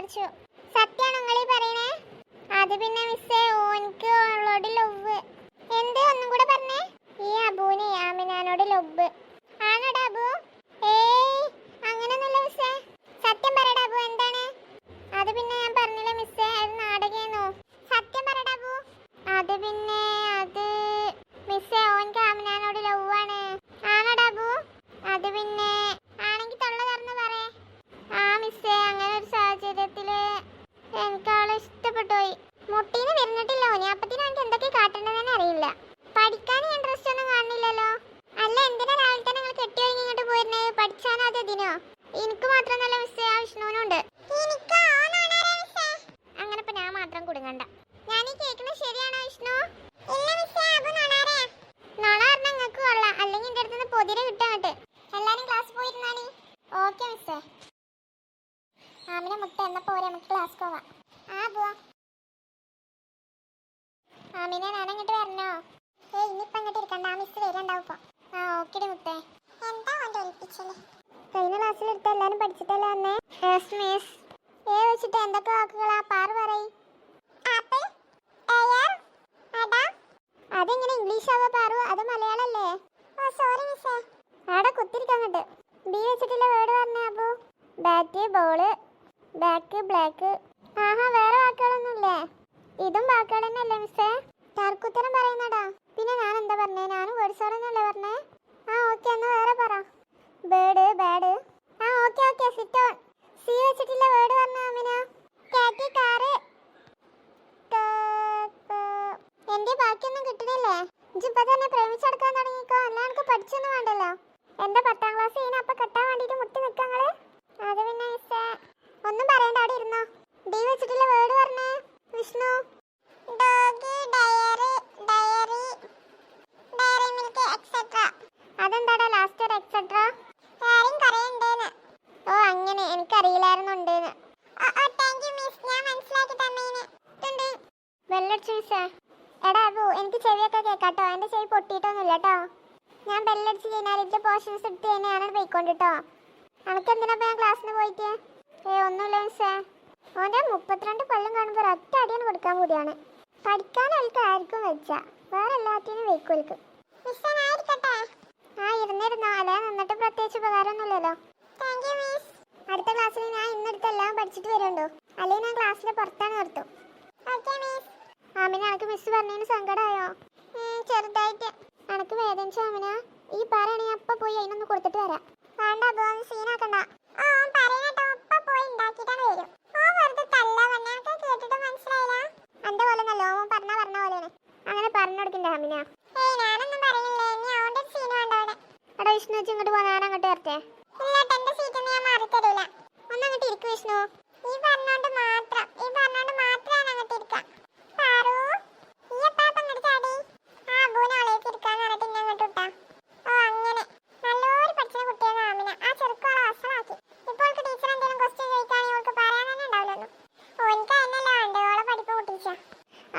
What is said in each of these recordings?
വിചാരിച്ചു. സത്യാണോ നിങ്ങൾ പറയണേ? അത് പിന്നെ മിസ്സേ ഓൻക്ക് അവളോട് ലവ്. എന്തേ ഒന്നും കൂടെ പറഞ്ഞേ? ഈ അബുവിനെ ആമിനാനോട് ലവ്. ആണോടാ അബു? ഏയ് അങ്ങനെയൊന്നുമില്ല മിസ്സേ. സത്യം പറയടാ അബു, എന്താണ്? അത് പിന്നെ ഞാൻ പറഞ്ഞില്ല മിസ്സേ, അത് നാടകേനു. സത്യം പറയടാ അബു. അത് പിന്നെ അത് മിസ്സേ ഓൻക്ക് ആമിനാനോട് ലവ് ആണ്. ആണോടാ അബു? അത് പിന്നെ ആണെങ്കിൽ തൊള്ള തുറന്ന് പറ. ആ മിസ്സേ, അങ്ങനെ ഒരു സാഹചര്യത്തില് എനിക്ക് അവളെ ഇഷ്ടപ്പെട്ടു പോയി. മുട്ടീന്ന് വരുന്നിട്ടില്ല ഓന്. അപ്പത്തിന് എനിക്ക് എന്തൊക്കെ കാട്ടേണ്ടതെന്ന് അറിയില്ല. പഠിക്കാൻ ഇൻട്രസ്റ്റ് ഒന്നും കാണുന്നില്ലല്ലോ. അല്ല എന്തിനാ രാവിലെ തന്നെ നിങ്ങൾ കെട്ടി കഴിഞ്ഞ് ഇങ്ങോട്ട് പോയിരുന്നേ? പഠിച്ചാനോ അത് ഇതിനോ? എനിക്ക് മാത്രമല്ല മിസ്സേ, ആ വിഷ്ണുവിനുണ്ട്. അങ്ങനെ ഇപ്പൊ ഞാൻ മാത്രം കുടുങ്ങണ്ട. ഞാൻ ഈ കേൾക്കുന്നത് ശരിയാണോ വിഷ്ണു? നോണ പറഞ്ഞാൽ നിങ്ങൾക്ക് കൊള്ളാം. അല്ലെങ്കിൽ എന്റെ അടുത്ത് പൊതിരെ കിട്ടാങ്ങട്ട്. എല്ലാരും ക്ലാസ് പോയിരുന്നാണി. ഓക്കെ മിസ്സേ. ആമിന മുട്ട എന്നപ്പോ നമുക്ക് ക്ലാസ് പോവാം. ആ പോവാ. ആമിന ഞാൻ അങ്ങോട്ട് വരണോ? ഏയ് ഇനിയിപ്പോ അങ്ങോട്ട് ഇരിക്കണ്ട, ആ മിസ് വരണ്ടാവും ഇപ്പൊ. ആ ഓക്കെ മുത്തേ. എന്താ കൊണ്ട് ഒളിപ്പിച്ചത്? കഴിഞ്ഞ ക്ലാസ്സിൽ എടുത്ത എല്ലാരും പഠിച്ചിട്ടല്ലേ വന്നേ? Yes miss. ഏ വെച്ചിട്ട് എന്തൊക്കെ വാക്കുകളാ പാറ് പറയ്. ആപ്പിൾ, എയർ, അട. അതെങ്ങനെ ഇംഗ്ലീഷ് ആവാ പാറു? അത് മലയാളല്ലേ? ഓ സോറി മിസ്സേ. അവിടെ കുത്തിരിക്കാൻ അങ്ങോട്ട്. ബി വെച്ചിട്ടുള്ള വേർഡ് പറഞ്ഞേ അപ്പോ? Bat, ball, back, black. ആഹാ, വേറെ വാക്കുകളൊന്നുമില്ലേ? ഇതും വാക്കുകൾ തന്നെയല്ലേ മിസ്സേ? തർക്കുത്തരം പറയുന്നടാ. പിന്നെ ഞാൻ എന്താ പറഞ്ഞേ? ഞാനും വേർഡ്സ് ആണെന്നല്ലേ പറഞ്ഞേ? ആ ഓക്കെ, എന്നാ വേറെ പറ. Bird, bad. ആ okay okay, sit on. C വെച്ചിട്ടുള്ള വേർഡ് പറഞ്ഞ അമിന. കാറ്റ്, കാറ്. എന്റെ ബാക്കിയൊന്നും കിട്ടണില്ലേ? ഇപ്പൊ തന്നെ പ്രേമിച്ചെടുക്കാൻ തുടങ്ങിക്കോ. അല്ല എനിക്ക് പഠിച്ചൊന്നും വേണ്ടല്ലോ. എന്റെ 10ാം ക്ലാസ് കഴിഞ്ഞ അപ്പൊ കെട്ടാൻ വേണ്ടിട്ട് മുട്ടി നിൽക്കങ്ങള്. അത് പിന്നെ മിസ്സേ ഒന്നും പറയണ്ട, അവിടെ ഇരുന്നോ. ഡി വെച്ചിട്ടുള്ള വേർഡ് പറഞ്ഞേ Vishnu. Dog, dairy, dairy, dairy milk, etcetera. അതെന്താടാ ലാസ്റ്റ് ഒരു എക്സെട്ര? ആരും കരയുണ്ടേന്ന്. ഓ അങ്ങനെ, എനിക്കറിയില്ലായിരുന്നു ഉണ്ടേന്ന്. താങ്ക് യു മിസ്, ഞാൻ മനസ്സിലാക്കി തന്നേന്. ബെല്ലടിച്ചു മിസ്സേ. എടാ അബു, എനിക്ക് ചെവിയൊക്കെ കേൾക്കാട്ടോ. എന്റെ ചെവി പൊട്ടിയിട്ടൊന്നുമില്ല കേട്ടോ. ഞാൻ ബെല്ലടിച്ച് കഴിഞ്ഞാൽ ഇതിന്റെ പോർഷൻസ് എടുത്ത് തന്നെ ഞാനത് പോയിക്കൊണ്ടിട്ടോ. അനക്ക് എന്തിനാ ഞാൻ ക്ലാസ്സിന് പോയിട്ട്? ഒന്നുമില്ല മിസ്സേ. ഓൻ്റെ 32 കൊല്ലം കാണുമ്പോൾ ഒറ്റ അടിയാണ് കൊടുക്കാൻ കൂടിയാണ്. പഠിക്കാൻ അവൾക്ക് ആർക്കും വെച്ച, വേറെ എല്ലാത്തിനും വെക്കുവൽക്ക്. ആ ഇരുന്നിരുന്നോ, അല്ലേ നിന്നിട്ട് പ്രത്യേകിച്ച് ഉപകാരമൊന്നുമില്ലല്ലോ. അടുത്ത ക്ലാസ്സിൽ ഞാൻ ഇന്നെടുത്ത് എല്ലാം പഠിച്ചിട്ട് വരുന്നുണ്ടോ? അല്ലെങ്കിൽ ഞാൻ ക്ലാസ്സിൽ പുറത്താണ് നിർത്തും. ആമിന, അനക്ക് മിസ് പറഞ്ഞതിന് സങ്കടമായോ? ചെറുതായിട്ട്. അനക്ക് വേദനിച്ചോ ആമിന? ഈ പറയണേ അപ്പൊ പോയി അതിനൊന്ന് കൊടുത്തിട്ട് വരാം. വേണ്ട അപ്പൊ സീനാക്കണ്ട. അന്റെ പോലെ നല്ലോ പറഞ്ഞ പോലെയാണ്. അങ്ങനെ പറഞ്ഞു കൊടുക്കണ്ട ആമിന. എടാ വിഷ്ണു വെച്ച് ഇങ്ങോട്ട് പോ, ഞാൻ അങ്ങോട്ട് വരട്ടെ. ഒന്നങ്ങോട്ട് ഇരിക്കും വിഷ്ണു.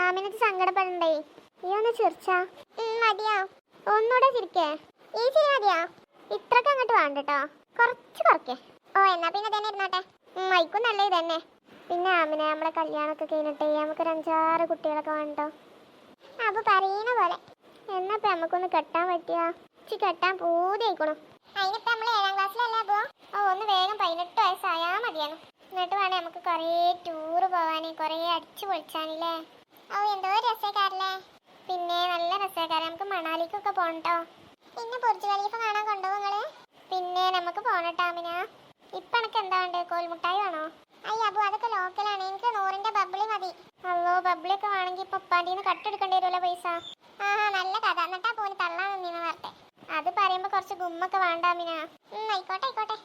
ആമിനക്ക് സങ്കടപ്പെടണ്ടേ? നീ ഒന്ന് ചിരിച്ചാ മതിയോ? ഒന്നുകൂടെ ചിരിക്കേ. ഈ ചിരി മതിയോ? ഇത്രക്ക് അങ്ങോട്ട് വേണ്ടട്ടോ, കുറച്ച് കുറക്കേ. ഓ എന്നാ പിന്നെ തന്നെ ഇരുന്നോട്ടെ. മൈക്കും നല്ല ഇത് തന്നെ. പിന്നെ ആമിനെ, നമ്മളെ കല്യാണമൊക്കെ കഴിഞ്ഞിട്ടേ നമുക്കൊരു 5-6 കുട്ടികളൊക്കെ വേണ്ടോ? അപ്പൊ പറയുന്ന പോലെ എന്നപ്പോ നമുക്കൊന്ന് കെട്ടാൻ പറ്റിയ കെട്ടാൻ പൂതിയായിക്കണു. അതിനിപ്പോ നമ്മൾ 7ാം ക്ലാസ്സിലല്ലേ അപ്പോ? ഒന്ന് വേഗം 18 വയസ്സായാ മതിയാണ്. എന്നിട്ട് വേണേ നമുക്ക് കുറേ ടൂറ് പോവാന്, കുറേ അടിച്ചു പൊളിച്ചാനില്ലേ. എന്തോ രസക്കാരല്ലേ? പിന്നെ നല്ല രസക്കാരൻ. നമുക്ക് മണാലിക്കൊക്കെ പോണട്ടോ. പിന്നെ ബുർജ് ഖലീഫ കാണാൻ കൊണ്ടുപോകും നിങ്ങള്. പിന്നെ നമുക്ക് പോണട്ടോ ആമിന. ഇപ്പൊ എനക്ക് എന്താ വേണ്ടത്? കോൽമുട്ടായി വേണോ? അയ്യ അബു, അതൊക്കെ ലോക്കലാണ്. എനിക്ക് 100ന്റെ ബബ്ലി മതി. അല്ലോ, ബബ്ലിയൊക്കെ വേണമെങ്കിൽ ഇപ്പൊ ഉപ്പാൻ്റെ കട്ടെടുക്കേണ്ടി വരുമല്ലോ പൈസ. ആഹാ, നല്ല കഥ. എന്നിട്ടാ പോന് തള്ളാൻ നിന്നീന്ന് പറഞ്ഞെ. അത് പറയുമ്പോ കുറച്ച് ഗുമ്മൊക്കെ വേണ്ട ആമിന. ആയിക്കോട്ടെ ആയിക്കോട്ടെ.